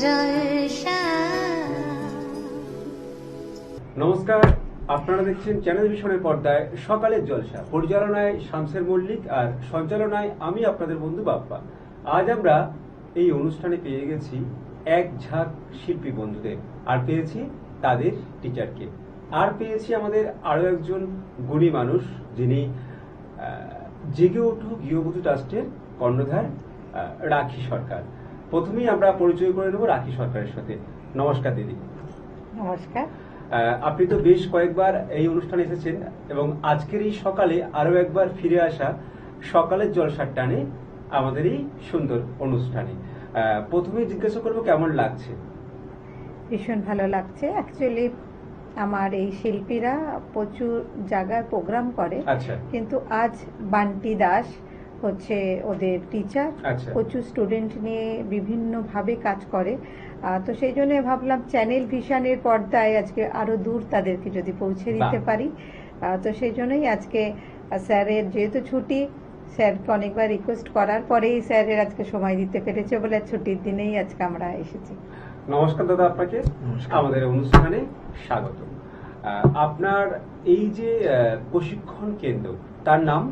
জলসা। নমস্কার, আপনারা দেখছেন চ্যানেল ভিশনের পর্দায় সকালের জলসা। পরিচালনায় শামসের মল্লিক আর সঞ্চালনায় আমি আপনাদের বন্ধু বাপ্পা। আজ আমরা এই অনুষ্ঠানে পেয়ে গেছি এক ঝাঁক শিল্পী বন্ধুদের, আর পেয়েছি তাদের টিচারকে, আর পেয়েছি আমাদের আরো একজন গুণী মানুষ, যিনি জেগে ওঠো গৃহবধূ ট্রাস্টের কর্ণধার রাখি সরকার। প্রথমেই আমরা পরিচয় করে নেব রাখি সরকারের সাথে। নমস্কার দিদি। নমস্কার। আপনি তো বেশ কয়েকবার এই অনুষ্ঠানে এসেছেন এবং আজকের এই সকালে আরো একবার ফিরে আসা সকালের জলসার টানে আমাদের এই সুন্দর অনুষ্ঠানে। প্রথমেই জিজ্ঞাসা করবো কেমন লাগছে? ভীষণ ভালো লাগছে। অ্যাকচুয়ালি আমার এই শিল্পীরা প্রচুর জায়গায় প্রোগ্রাম করে, আচ্ছা, কিন্তু আজ বান্টি দাস হচ্ছে ওদের টিচার। আচ্ছা, প্রচুর স্টুডেন্ট নিয়ে বিভিন্নভাবে কাজ করে, তো সেই জন্য ভাবলাম চ্যানেল ভিশনের পর্দায় আজকে আরো দূর তাদেরকে যদি পৌঁছে দিতে পারি। তো সেই জন্যই আজকে স্যারের যেহেতু ছুটি, স্যারকে অনেকবার রিকোয়েস্ট করার পরেই স্যারের আজকে সময় দিতে পেরেছে বলে ছুটির দিনেই আজকে আমরা এসেছি। নমস্কার দাদা, আপনাকে আমাদের অনুষ্ঠানে স্বাগত। আপনার এই যে প্রশিক্ষণ কেন্দ্র, তার নাম?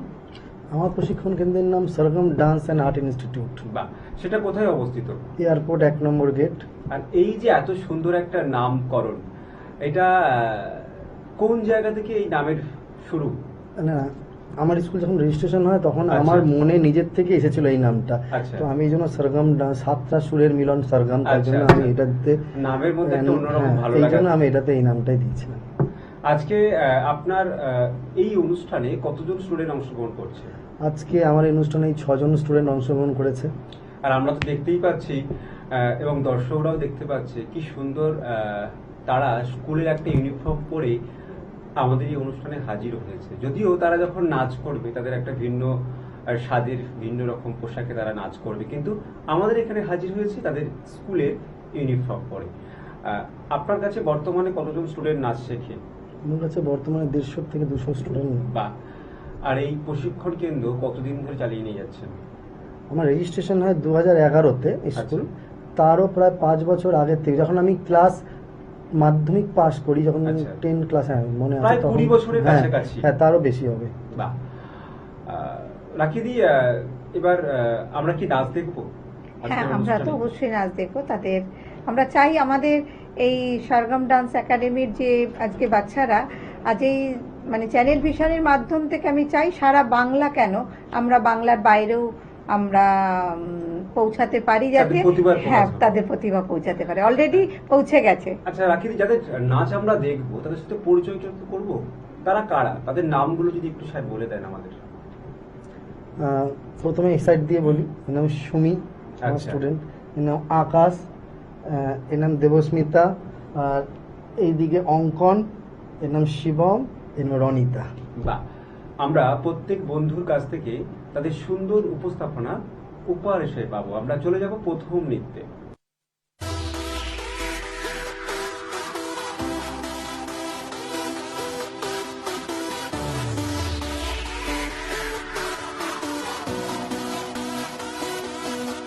আমার প্রশিক্ষণ কেন্দ্রের নাম সরগম ডান্স অ্যান্ড আর্ট ইনস্টিটিউট। বা সেটা কোথায় অবস্থিত? এয়ারপোর্ট 1 নম্বর গেট। আর এই যে এত সুন্দর একটা নামকরণ, এটা কোন জায়গা থেকে এই নামের শুরু? না, আমার স্কুল যখন রেজিস্ট্রেশন হয় তখন আমার মনে নিজের থেকে এসেছিল এই নামটা। আচ্ছা। তো আমি এই জন্য সরগম ডান্স, 7টা সুরের মিলন সরগম, তার জন্য আমি এটাতে নামের মধ্যে একটা অন্যরকম ভালো এই লাগা, জন্য আমি এটাতে এই নামটাই দিয়েছিলাম। আজকে আপনার এই অনুষ্ঠানে কতজন স্টুডেন্ট অংশগ্রহণ করছে? আজকে আমার এই অনুষ্ঠানে 6 জন স্টুডেন্ট অংশগ্রহণ করেছে। আর আমরা তো দেখতেই পাচ্ছি এবং দর্শকরাও দেখতে পাচ্ছে কি সুন্দর তারা স্কুলের একটা ইউনিফর্ম পরে আমাদের এই অনুষ্ঠানে হাজির হয়েছে। যদিও তারা যখন নাচ করবে তাদের একটা ভিন্ন স্বাদের ভিন্ন রকম পোশাকে তারা নাচ করবে, কিন্তু আমাদের এখানে হাজির হয়েছে তাদের স্কুলের ইউনিফর্ম পরে। আপনার কাছে বর্তমানে কতজন স্টুডেন্ট নাচ শেখে? আমার কাছে বর্তমানে 150 থেকে 200 স্টুডেন্ট। বা আর এই প্রশিক্ষণ কেন্দ্র কতদিন ধরে চালিয়ে নিয়ে যাচ্ছেন? আমার রেজিস্ট্রেশন হয় 2011-তে স্কুল। তারও প্রায় 5 বছর আগে থেকে, যখন আমি ক্লাস মাধ্যমিক পাস করি, যখন 10 ক্লাস, মনে আছে, তখন 20 বছরের কাছাকাছি। হ্যাঁ, তারও বেশি হবে। বাহ। রাখিদি, এবার আমরা কি নাচ দেখবো? হ্যাঁ, আমরা তো অবশ্যই নাচ দেখবো। তাদের আমরা চাই আমাদের এই সরগম ডান্স একাডেমির যে আজকে বাচ্চারা আজ এই মানে চ্যানেল ভিশনের মাধ্যম থেকে আমি চাই সারা বাংলা কেন, আমরা বাংলার বাইরেও আমরা পৌঁছাতে পারি, যাতে হ্যাঁ তাদের প্রতিভা পৌঁছাতে পারে। অলরেডি পৌঁছে গেছে। আচ্ছা রাখিদি, যাদের নাচ আমরা দেখবো তাদের সাথে পরিচয় করবো। তারা কারা, তাদের নামগুলো যদি একটু স্যার বলে দেন আমাদের। প্রথমে এই সাইড দিয়ে বলি। এর নাম সুমি, আমার স্টুডেন্ট। এর নাম আকাশ, এর নাম দেবস্মিতা, আর এইদিকে অঙ্কন, এর নাম শিবম, এর নাম রনিতা। বাহ। আমরা প্রত্যেক বন্ধুর কাছ থেকে তাদের সুন্দর উপস্থাপনা উপহার হিসেবে পাবো। আমরা চলে যাব প্রথম নৃত্যে।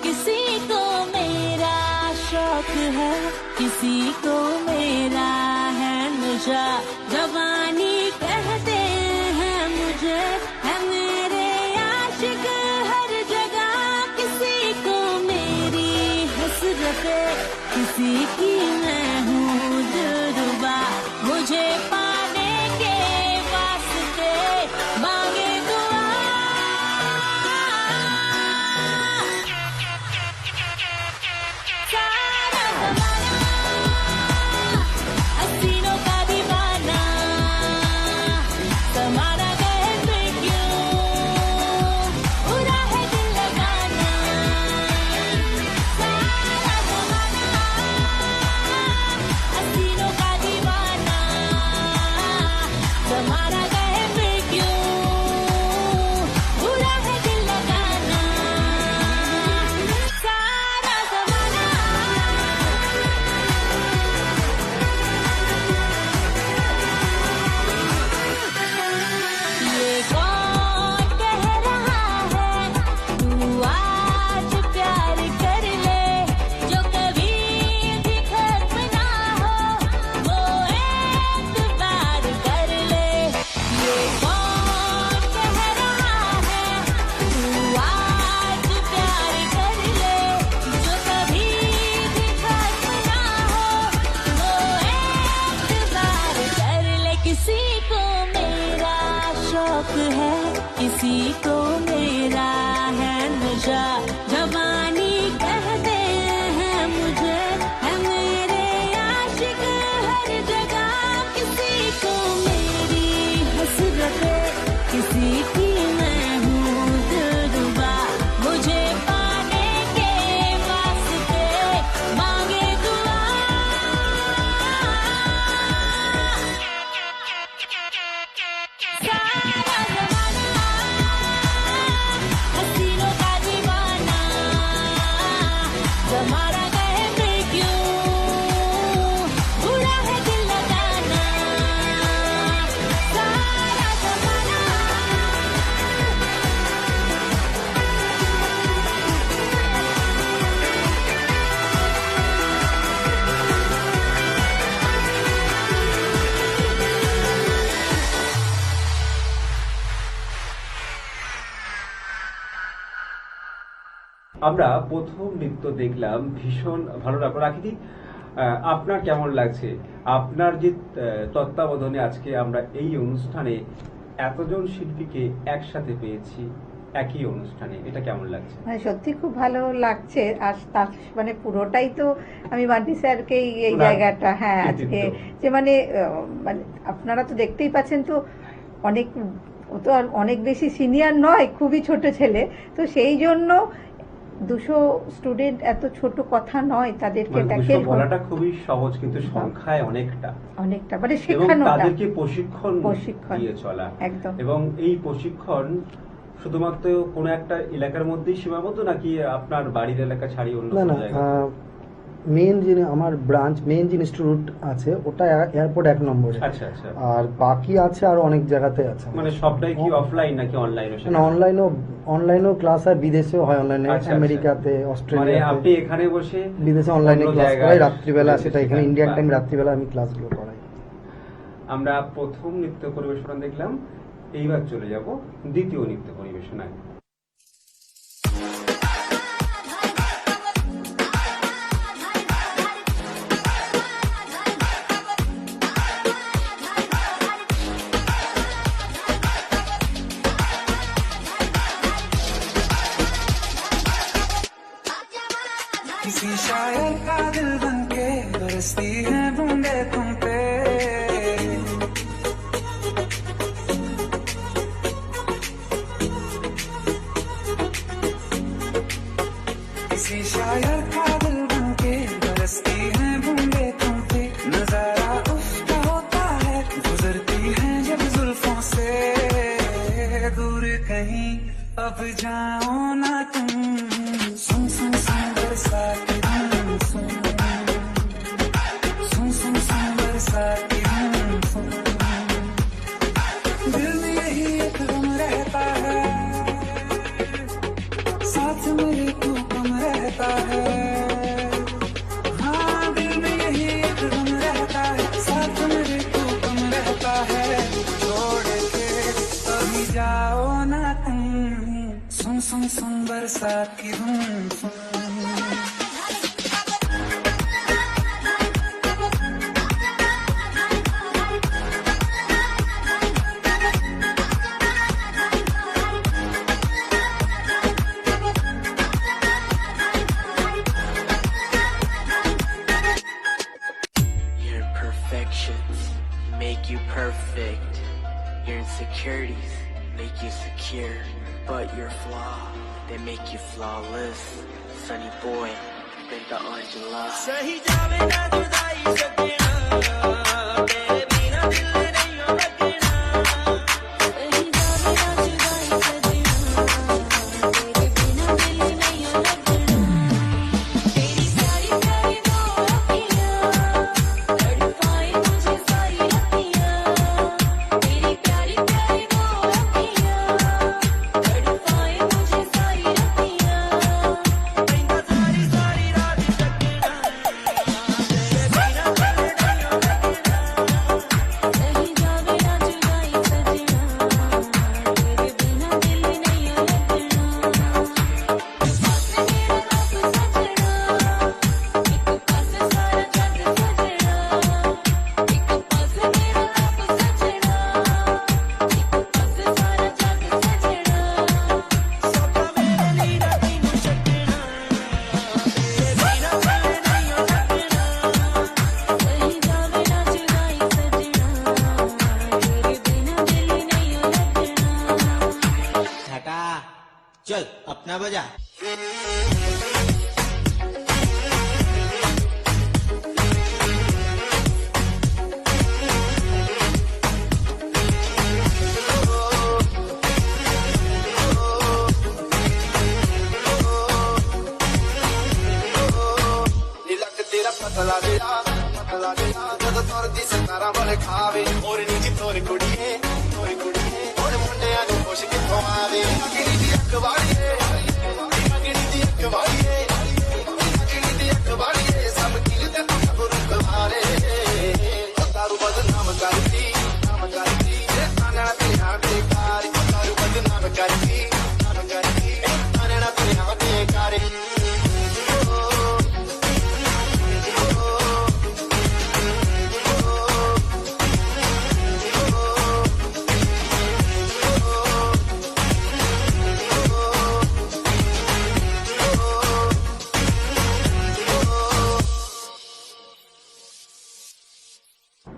किसी को मेरा शौक है, किसी को मेरा है नशा, जवानी कहते हैं मुझे, है मेरे आशिक हर जगह। किसी को मेरी हसरते, किसी की मैं हूँ दिलरुबा, मुझे पाने के वास्ते मांगे दुआ। सारा ज़माना हसीनों का दीवाना, ज़माना कहते क्यों बुरा है दिल लगाना। सारा ज़माना जवानी कहते हैं मुझे, है मेरे आशिक हर जगह। किसी को मेरी हसरत, किसी की मैं हूँ दिलरुबा। मुझे पाने के वास्ते मांगे दुआ। सारा जमाना हसीनों का दीवाना, जमाना कहे मैं क्यों, बुरा है दिल लगाना। सारा जमाना আমরা প্রথম নৃত্য দেখলাম, ভীষণ ভালো লাগলো। রাখিদি, আপনার কেমন লাগছে? আপনার যে তত্ত্বাবধানে আজকে আমরা এই অনুষ্ঠানে এতজন শিল্পীকে একসাথে পেয়েছি একই অনুষ্ঠানে, এটা কেমন লাগছে? মানে সত্যি খুব ভালো লাগছে। আর তার মানে পুরোটাই তো আমি বান্টি স্যারকে এই ওনার জায়গাটা, হ্যাঁ আজকে কৃতিত্ব। যে মানে আপনারা তো দেখতেই পাচ্ছেন, তো অনেক, ও তো আর অনেক বেশি সিনিয়র নয়, খুবই ছোট ছেলে। তো সেই জন্য 200 স্টুডেন্ট এত ছোট কথা নয়, তাদেরকে মানে দেখে 200 বলাটা খুবই সহজ, কিন্তু সংখ্যায় অনেকটা। মানে এবং শেখানো তাদেরকে প্রশিক্ষণ দিয়ে চলা। একদম। এবং এই প্রশিক্ষণ শুধুমাত্র কোনো একটা এলাকার মধ্যেই সীমাবদ্ধ, নাকি আপনার বাড়ির এলাকা ছাড়িয়ে অন্য না কোনো না, জায়গায়? মেন যে আমার ব্রাঞ্চ, মেন যে ইনস্টিটিউট আছে ওটা এয়ারপোর্ট 1 নম্বরে। আচ্ছা আচ্ছা। আর বাকি আছে আর অনেক জায়গাতে আছে। মানে সবটাই কি অফলাইন নাকি অনলাইন? না, অনলাইনও ক্লাস হয়, বিদেশেও হয় অনলাইনে, আচ্ছা, আমেরিকাতে, মানে অস্ট্রেলিয়াতে। আপনি এখানে বসে বিদেশে অনলাইনে অন্য ক্লাস জায়গায় করাই, রাত্রিবেলা সেটা এখানে শেখান। ইন্ডিয়ান বাহ। টাইম রাত্রিবেলা আমি ক্লাসগুলো করাই। আমরা প্রথম নৃত্য পরিবেশনা দেখলাম, এইবার চলে যাব দ্বিতীয় নৃত্য পরিবেশনায়। किसी शायर का दिल बनके बरसती है बूंदे तुम पे। किसी शायर का दिल बनके बरसती है बूंदे तुम पे। नजारा उसका होता है, गुजरती है जब जुल्फों से दूर कहीं, अब जाओ ना तुम। सुन सुन सुन बरसाती धुन सुन, सुन सुन सुन बरसाती धुन सुन। दिल में यही एक गम रहता है, साथ मेरे तू कम रहता है। हाँ, दिल में यही एक गम रहता है, साथ मेरे तू कम रहता है। छोड़ के कभी जाओ ना तुम। सुन सुन सुन बरसात की धुन सुन। Your imperfections make you perfect. Your insecurities make you secure. But your flaw, they make you flawless. Sunny boy, Binta Angela. Sahi jaavega judai sakina, tere bina dil nahi lagna. कहीं जावेगा जुदाई सजना, तेरे बिना दिल नहीं लगना। तेरी प्यारी प्यारी वो अखियाँ, तड़पाए मुझे सारी रतियाँ। तेरी प्यारी प्यारी वो अखियाँ, तड़पाए मुझे सारी रतियाँ। Binta सारी सारी रात जगना, तेरे बिना दिल नहीं लगना. गाना बजा। पतला गया जब तुरदी सितारा वाले खावे और नीचे तोरी कुड़िए और मुंडिया नु खुश किथों आवे अगड़ी दी अखबाड़िए सब किल ते खबर तुम्हारे दारू बदनाम करती ताना ते हाथे कारी दारू बदनाम करती ताना ते हाथे कारी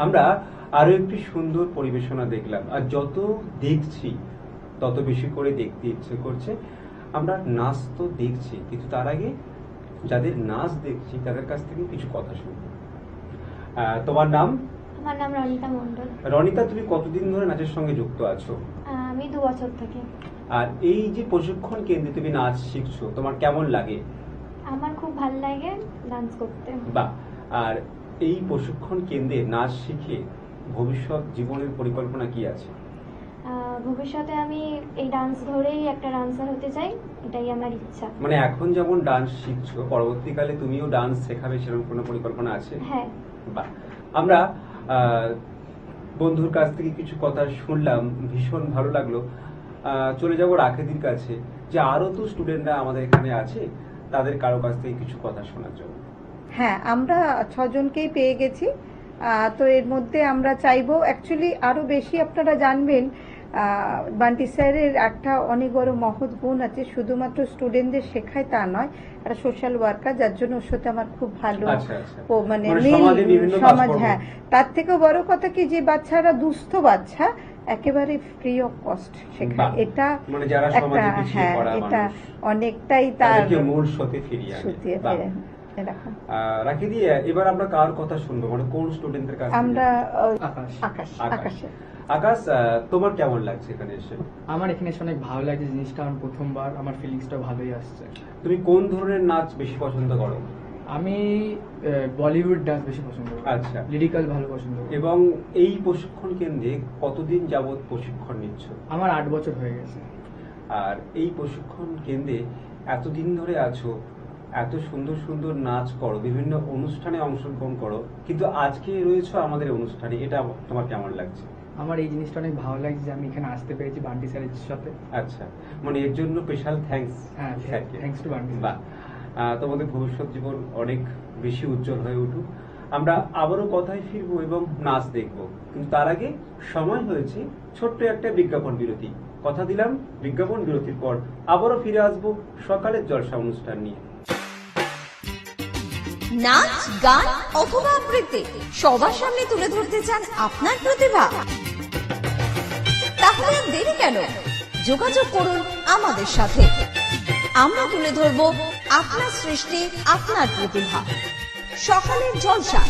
আমরা আরো একটি সুন্দর পরিবেশনা দেখলাম, আর যত দেখছি তত বেশি করে দেখতে ইচ্ছে করছে। আমরা নাচ তো দেখছি, কিন্তু তার আগে যাদের নাচ দেখছি তাদের কাছ থেকে কিছু কথা শুনবো। তোমার নাম? আমার নাম রনিতা মণ্ডল। রনিতা, তুমি কতদিন ধরে নাচের সঙ্গে যুক্ত আছো? আমি 2 বছর থেকে। আর এই যে প্রশিক্ষণ কেন্দ্রে তুমি নাচ শিখছো, তোমার কেমন লাগে? আমার খুব ভালো লাগে ডান্স করতে। বাহ। আর এই প্রশিক্ষণ কেন্দ্রে নাচ শিখে ভবিষ্যৎ জীবনের পরিকল্পনা কি আছে? ভবিষ্যতে আমি এই ডান্স ধরেই একটা ডান্সার হতে চাই, এটাই আমার ইচ্ছা। মানে এখন যেমন ডান্স শিখছো, পরবর্তীকালে তুমিও ডান্স শেখাবে সেরকম কোনো পরিকল্পনা আছে? হ্যাঁ। বাহ। আমরা বন্ধুর কাছ থেকে কিছু কথা শুনলাম, ভীষণ ভালো লাগলো। চলে যাব রাখেদির কাছে, যে আরো তো স্টুডেন্টরা আমাদের এখানে আছে, তাদের কারো কাছ থেকে কিছু কথা শোনার জন্য। হ্যাঁ, আমরা 6 জনকেই পেয়ে গেছি। তো এর মধ্যে আমরা চাইবো অ্যাকচুয়ালি আরো বেশি আপনারা জানবেন। বান্টি স্যারের একটা অনেক বড় মহৎ গুণ আছে, শুধুমাত্র স্টুডেন্টদের শেখায় তা নয়, একটা সোশ্যাল ওয়ার্কার, যার জন্য ওর সাথে আমার খুব ভালো মানে সমাজ। হ্যাঁ, তার থেকেও বড় কথা কি, যে বাচ্চারা দুস্থ বাচ্চা একেবারে ফ্রি অফ কস্ট শেখায়। এটা মানে যারা একটা, হ্যাঁ, এটা অনেকটাই তার মূল স্রোতে ফিরিয়ে আনে। রাখি দিয়ে এবার আমরা কার কথা শুনবো, মানে কোন স্টুডেন্টদের কাছে? আমরা আকাশ, তোমার কেমন লাগছে এখানে এসে? আমার এখানে এসে অনেক ভালো লাগছে জিনিসটা, আমার প্রথমবার, আমার ফিলিংসটা ভালোই আসছে। তুমি কোন ধরনের নাচ বেশি পছন্দ করো? আমি বলিউড ডান্স বেশি পছন্দ করি। আচ্ছা, লিরিক্যাল ভালো পছন্দ করি। এবং এই প্রশিক্ষণ কেন্দ্রে কতদিন যাবত প্রশিক্ষণ নিচ্ছ? আমার 8 বছর হয়ে গেছে। আর এই প্রশিক্ষণ কেন্দ্রে এতদিন ধরে আছো, এত সুন্দর সুন্দর নাচ করো, বিভিন্ন অনুষ্ঠানে অংশগ্রহণ করো, কিন্তু আজকে রয়েছো আমাদের অনুষ্ঠানে, এটা তোমার কেমন লাগছে? আমার এই জিনিসটা অনেক ভালো লাগছে যে আমি এখানে আসতে পেরেছি বান্টি স্যারের সাথে। আচ্ছা, মানে এর জন্য স্পেশাল থ্যাঙ্কস। হ্যাঁ, থ্যাঙ্কস টু বান্টি। বাহ, তোমাদের ভবিষ্যৎ জীবন অনেক বেশি উজ্জ্বল হয়ে উঠুক। আমরা আবারও কথায় ফিরবো এবং নাচ দেখবো, কিন্তু তার আগে সময় হয়েছে ছোট্ট একটা বিজ্ঞাপন বিরতি। কথা দিলাম বিজ্ঞাপন বিরতির পর আবারও ফিরে আসবো সকালের জলসা অনুষ্ঠান নিয়ে। নাচ, গান অথবা আবৃত্তি সবার সামনে তুলে ধরতে চান আপনার প্রতিভা? তাহলে আর দেরি কেন, যোগাযোগ করুন আমাদের সাথে। আমরা তুলে ধরব আপনার সৃষ্টি, আপনার প্রতিভা। সকালের জলসা।